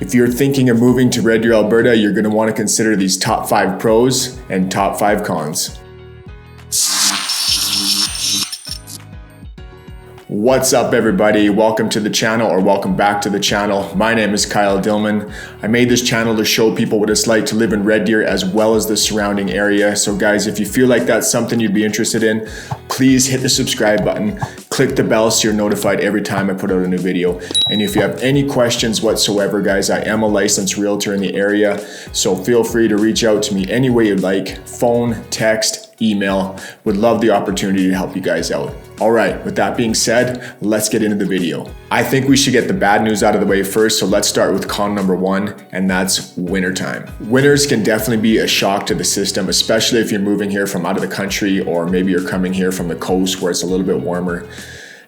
If you're thinking of moving to Red Deer, Alberta, you're going to want to consider these top 5 pros and top 5 cons. What's up, everybody? Welcome to the channel, or welcome back to the channel. My name is Kyle Dillman. I made this channel to show people what it's like to live in Red Deer as well as the surrounding area. So guys, if you feel like that's something you'd be interested in, please hit the subscribe button, click the bell so you're notified every time I put out a new video. And if you have any questions whatsoever, guys, I am a licensed realtor in the area, so feel free to reach out to me any way you'd like, phone, text, email. Would love the opportunity to help you guys out. All right, with that being said, let's get into the video. I think we should get the bad news out of the way first, so let's start with con number 1, and that's wintertime. Winters can definitely be a shock to the system, especially if you're moving here from out of the country, or maybe you're coming here from the coast where it's a little bit warmer.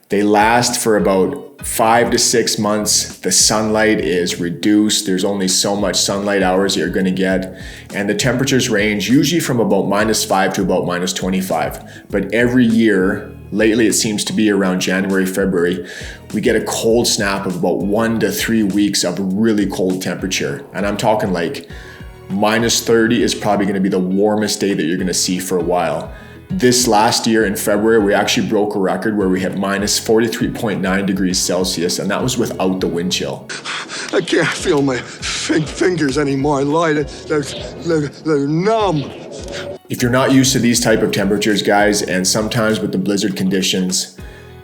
They last for about 5 to 6 months. The sunlight is reduced. There's only so much sunlight hours you're gonna get. And the temperatures range usually from about -5 to about -25. But every year, lately it seems to be around January, February, we get a cold snap of about 1 to 3 weeks of really cold temperature. And I'm talking like -30 is probably gonna be the warmest day that you're gonna see for a while. This last year in February, we actually broke a record where we hit -43.9 degrees Celsius, and that was without the wind chill. I can't feel my fingers anymore. They're numb. If you're not used to these type of temperatures, guys, and sometimes with the blizzard conditions,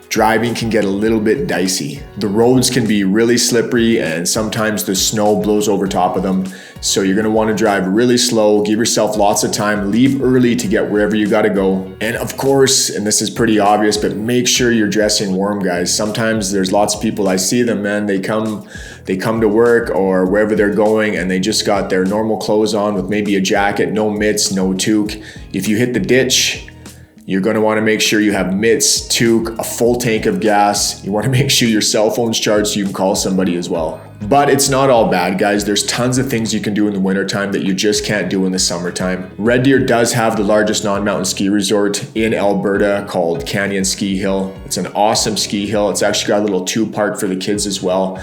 driving can get a little bit dicey. The roads can be really slippery, and sometimes the snow blows over top of them. So you're gonna wanna drive really slow, give yourself lots of time, leave early to get wherever you gotta go. And of course, and this is pretty obvious, but make sure you're dressing warm, guys. Sometimes there's lots of people, I see them, man, they come to work or wherever they're going, and they just got their normal clothes on with maybe a jacket, no mitts, no toque. If you hit the ditch, you're gonna wanna make sure you have mitts, toque, a full tank of gas. You wanna make sure your cell phone's charged so you can call somebody as well. But it's not all bad, guys. There's tons of things you can do in the wintertime that you just can't do in the summertime. Red Deer does have the largest non-mountain ski resort in Alberta called Canyon Ski Hill. It's an awesome ski hill. It's actually got a little tube park for the kids as well.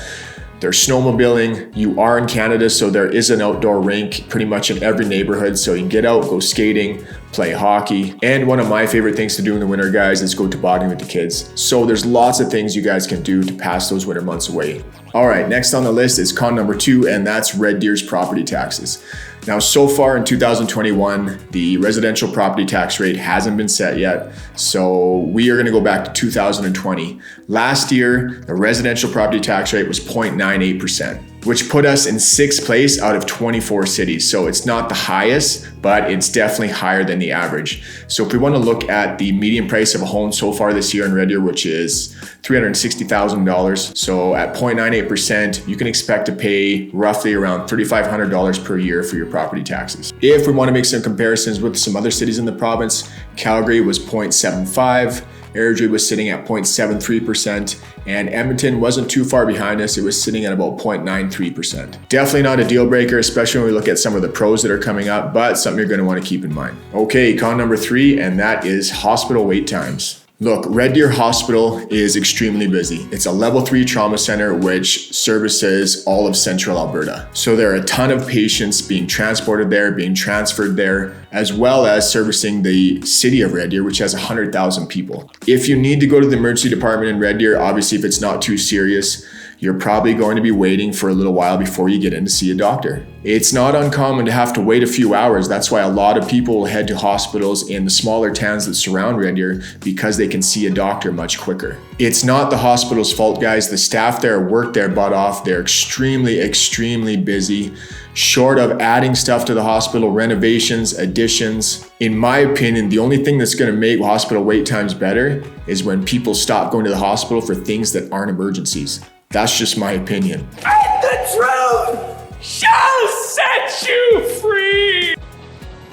There's snowmobiling. You are in Canada, so there is an outdoor rink pretty much in every neighborhood. So you can get out, go skating, play hockey. And one of my favorite things to do in the winter, guys, is go tobogganing with the kids. So there's lots of things you guys can do to pass those winter months away. All right, next on the list is con number 2, and that's Red Deer's property taxes. Now, so far in 2021, the residential property tax rate hasn't been set yet. So we are gonna go back to 2020. Last year, the residential property tax rate was 0.98%, which put us in 6th place out of 24 cities. So it's not the highest, but it's definitely higher than the average. So if we wanna look at the median price of a home so far this year in Red Deer, which is $360,000. So at 0.98%, you can expect to pay roughly around $3,500 per year for your property taxes. If we wanna make some comparisons with some other cities in the province, Calgary was 0.75, Airdrie was sitting at 0.73%, and Edmonton wasn't too far behind us. It was sitting at about 0.93%. Definitely not a deal breaker, especially when we look at some of the pros that are coming up, but something you're gonna wanna keep in mind. Okay, con number 3, and that is hospital wait times. Look, Red Deer Hospital is extremely busy. It's a level 3 trauma center which services all of central Alberta. So there are a ton of patients being transported there, being transferred there, as well as servicing the city of Red Deer, which has 100,000 people. If you need to go to the emergency department in Red Deer, obviously if it's not too serious, you're probably going to be waiting for a little while before you get in to see a doctor. It's not uncommon to have to wait a few hours. That's why a lot of people will head to hospitals in the smaller towns that surround Red Deer because they can see a doctor much quicker. It's not the hospital's fault, guys. The staff there work their butt off. They're extremely busy. Short of adding stuff to the hospital, renovations, additions, in my opinion, the only thing that's gonna make hospital wait times better is when people stop going to the hospital for things that aren't emergencies. That's just my opinion. And the truth shall set you free!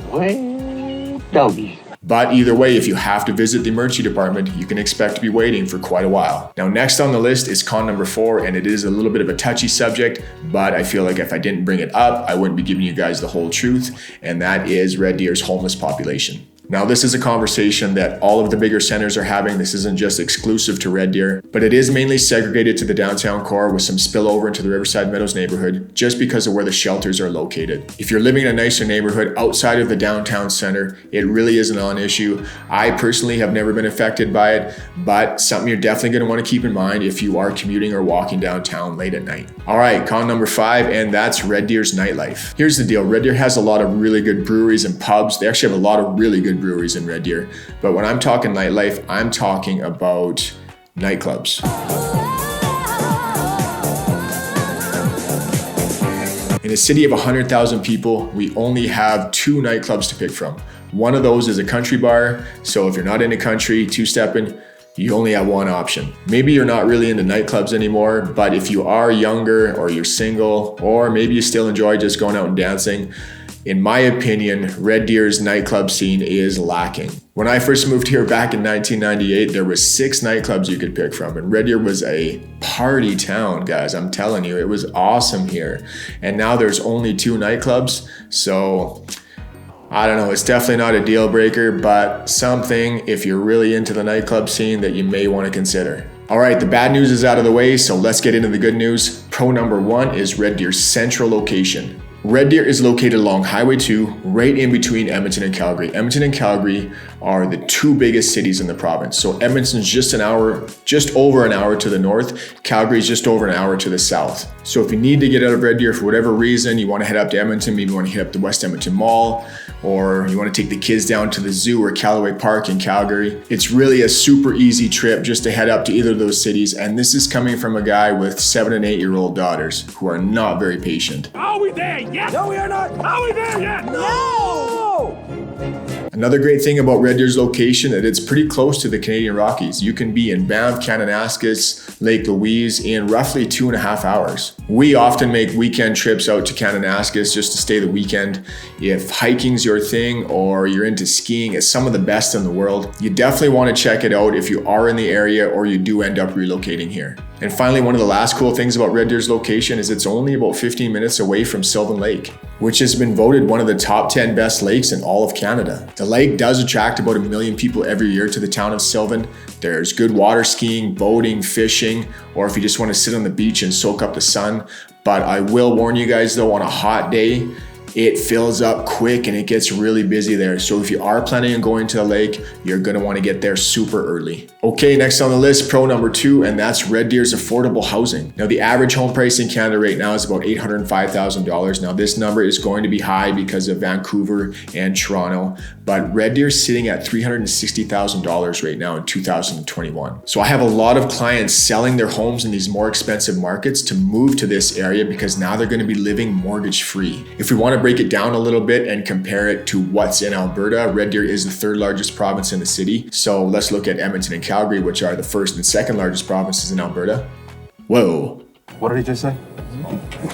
Well, doggy. But either way, if you have to visit the emergency department, you can expect to be waiting for quite a while. Now, next on the list is con number 4, and it is a little bit of a touchy subject, but I feel like if I didn't bring it up, I wouldn't be giving you guys the whole truth, and that is Red Deer's homeless population. Now, this is a conversation that all of the bigger centers are having. This isn't just exclusive to Red Deer, but it is mainly segregated to the downtown core with some spillover into the Riverside Meadows neighborhood just because of where the shelters are located. If you're living in a nicer neighborhood outside of the downtown center, it really is a non-issue. I personally have never been affected by it, but something you're definitely going to want to keep in mind if you are commuting or walking downtown late at night. All right, con number 5, and that's Red Deer's nightlife. Here's the deal. Red Deer has a lot of really good breweries and pubs. They actually have a lot of really good breweries in Red Deer. But when I'm talking nightlife, I'm talking about nightclubs. In a city of 100,000 people, we only have 2 nightclubs to pick from. One of those is a country bar. So if you're not into country, two-stepping, you only have one option. Maybe you're not really into nightclubs anymore, but if you are younger or you're single, or maybe you still enjoy just going out and dancing, in my opinion, Red Deer's nightclub scene is lacking. When I first moved here back in 1998, there was 6 nightclubs you could pick from, and Red Deer was a party town, guys. I'm telling you, it was awesome here. And now there's only 2 nightclubs, so I don't know, it's definitely not a deal breaker, but something, if you're really into the nightclub scene, that you may want to consider. All right, the bad news is out of the way, so let's get into the good news. Pro number 1 is Red Deer's central location. Red Deer is located along Highway 2, right in between Edmonton and Calgary. Edmonton and Calgary are the 2 biggest cities in the province. So Edmonton's just over an hour to the north. Calgary's just over an hour to the south. So if you need to get out of Red Deer for whatever reason, you want to head up to Edmonton, maybe you want to hit up the West Edmonton Mall, or you want to take the kids down to the zoo or Callaway Park in Calgary, it's really a super easy trip just to head up to either of those cities. And this is coming from a guy with 7 and 8-year-old daughters who are not very patient. Are we there yet? No, we are not. Are we there yet? No! Another great thing about Red Deer's location is that it's pretty close to the Canadian Rockies. You can be in Banff, Kananaskis, Lake Louise in roughly 2.5 hours. We often make weekend trips out to Kananaskis just to stay the weekend. If hiking's your thing or you're into skiing, it's some of the best in the world. You definitely want to check it out if you are in the area or you do end up relocating here. And finally, one of the last cool things about Red Deer's location is it's only about 15 minutes away from Sylvan Lake, which has been voted one of the top 10 best lakes in all of Canada. The lake does attract about 1 million people every year to the town of Sylvan. There's good water skiing, boating, fishing, or if you just want to sit on the beach and soak up the sun. But I will warn you guys though, on a hot day, it fills up quick and it gets really busy there. So if you are planning on going to the lake, you're gonna wanna get there super early. Okay, next on the list, pro number 2, and that's Red Deer's affordable housing. Now the average home price in Canada right now is about $805,000. Now this number is going to be high because of Vancouver and Toronto, but Red Deer's sitting at $360,000 right now in 2021. So I have a lot of clients selling their homes in these more expensive markets to move to this area because now they're gonna be living mortgage free. If we wanna break it down a little bit and compare it to what's in Alberta, Red Deer is the 3rd largest province in the city. So let's look at Edmonton and Calgary, which are the 1st and 2nd largest provinces in Alberta. Whoa. What did he just say?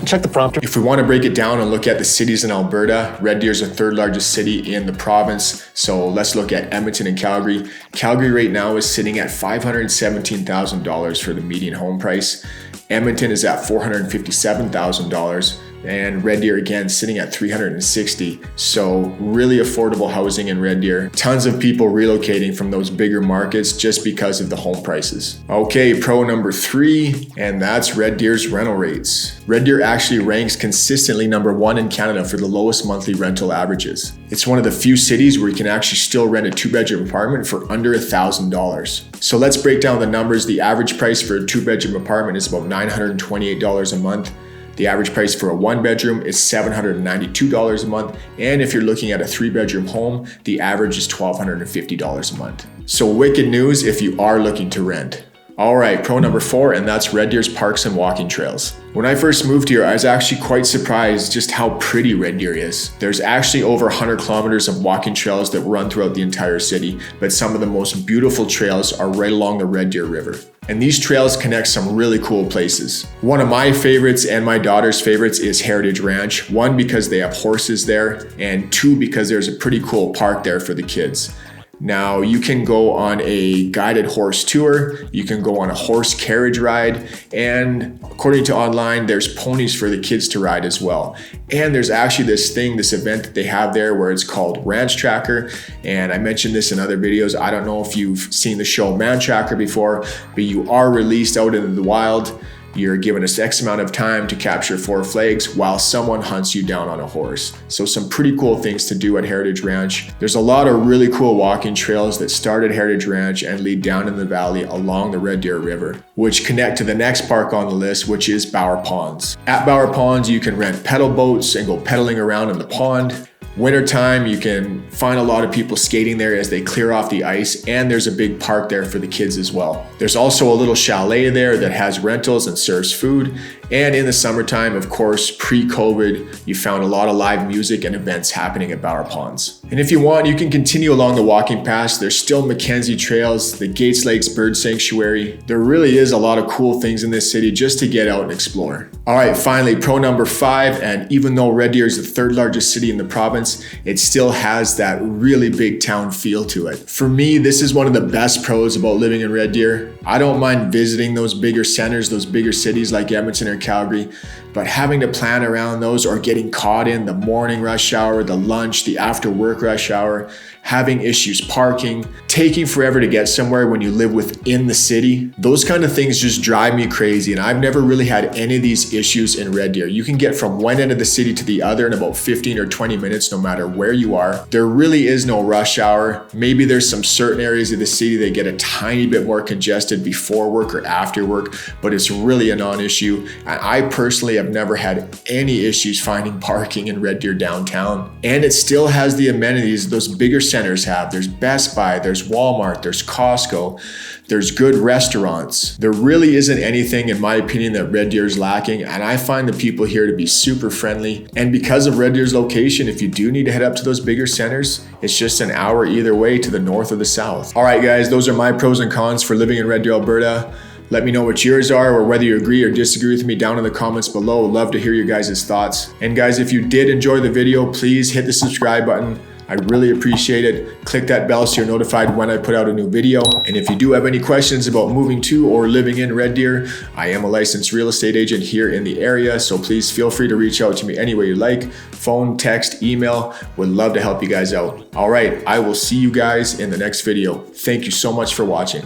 Check the prompter. If we want to break it down and look at the cities in Alberta, Red Deer is the 3rd largest city in the province. So let's look at Edmonton and Calgary. Calgary right now is sitting at $517,000 for the median home price. Edmonton is at $457,000. And Red Deer again sitting at $360,000. So really affordable housing in Red Deer. Tons of people relocating from those bigger markets just because of the home prices. Okay, pro number 3, and that's Red Deer's rental rates. Red Deer actually ranks consistently number 1 in Canada for the lowest monthly rental averages. It's one of the few cities where you can actually still rent a 2-bedroom apartment for under $1,000. So let's break down the numbers. The average price for a 2-bedroom apartment is about $928 a month. The average price for a 1-bedroom is $792 a month. And if you're looking at a 3-bedroom home, the average is $1,250 a month. So wicked news if you are looking to rent. All right, pro number 4, and that's Red Deer's parks and walking trails. When I first moved here, I was actually quite surprised just how pretty Red Deer is. There's actually over 100 kilometers of walking trails that run throughout the entire city, but some of the most beautiful trails are right along the Red Deer River. And these trails connect some really cool places. One of my favorites and my daughter's favorites is Heritage Ranch. 1, because they have horses there, and 2, because there's a pretty cool park there for the kids. Now you can go on a guided horse tour, you can go on a horse carriage ride, and according to online, there's ponies for the kids to ride as well. And there's actually this event that they have there where it's called Ranch Tracker. And I mentioned this in other videos. I don't know if you've seen the show Man Tracker before, but you are released out into the wild. You're given a X amount of time to capture 4 flags while someone hunts you down on a horse. So some pretty cool things to do at Heritage Ranch. There's a lot of really cool walking trails that start at Heritage Ranch and lead down in the valley along the Red Deer River, which connect to the next park on the list, which is Bower Ponds. At Bower Ponds, you can rent pedal boats and go pedaling around in the pond. Wintertime, you can find a lot of people skating there as they clear off the ice, and there's a big park there for the kids as well. There's also a little chalet there that has rentals and serves food. And in the summertime, of course, pre-COVID, you found a lot of live music and events happening at Bower Ponds. And if you want, you can continue along the walking paths. There's still Mackenzie Trails, the Gates Lakes Bird Sanctuary. There really is a lot of cool things in this city just to get out and explore. All right, finally, pro number 5, and even though Red Deer is the 3rd largest city in the province, it still has that really big town feel to it. For me, this is one of the best pros about living in Red Deer. I don't mind visiting those bigger centers, those bigger cities like Edmonton or Calgary, but having to plan around those or getting caught in the morning rush hour, the lunch, the after work rush hour, having issues parking, taking forever to get somewhere when you live within the city, those kind of things just drive me crazy. And I've never really had any of these issues in Red Deer. You can get from one end of the city to the other in about 15 or 20 minutes, no matter where you are. There really is no rush hour. Maybe there's some certain areas of the city that get a tiny bit more congested before work or after work, but it's really a non-issue. And I personally have never had any issues finding parking in Red Deer downtown. And it still has the amenities those bigger centers have. There's Best Buy, there's Walmart, there's Costco, there's good restaurants. There really isn't anything, in my opinion, that Red Deer is lacking, and I find the people here to be super friendly. And because of Red Deer's location, if you do need to head up to those bigger centers, it's just an hour either way to the north or the south. All right, guys, those are my pros and cons for living in Red Deer, Alberta. Let me know what yours are, or whether you agree or disagree with me down in the comments below. I'd love to hear your guys' thoughts. And guys, if you did enjoy the video, please hit the subscribe button. I really appreciate it. Click that bell so you're notified when I put out a new video. And if you do have any questions about moving to or living in Red Deer, I am a licensed real estate agent here in the area, so please feel free to reach out to me any way you like. Phone, text, email. Would love to help you guys out. All right, I will see you guys in the next video. Thank you so much for watching.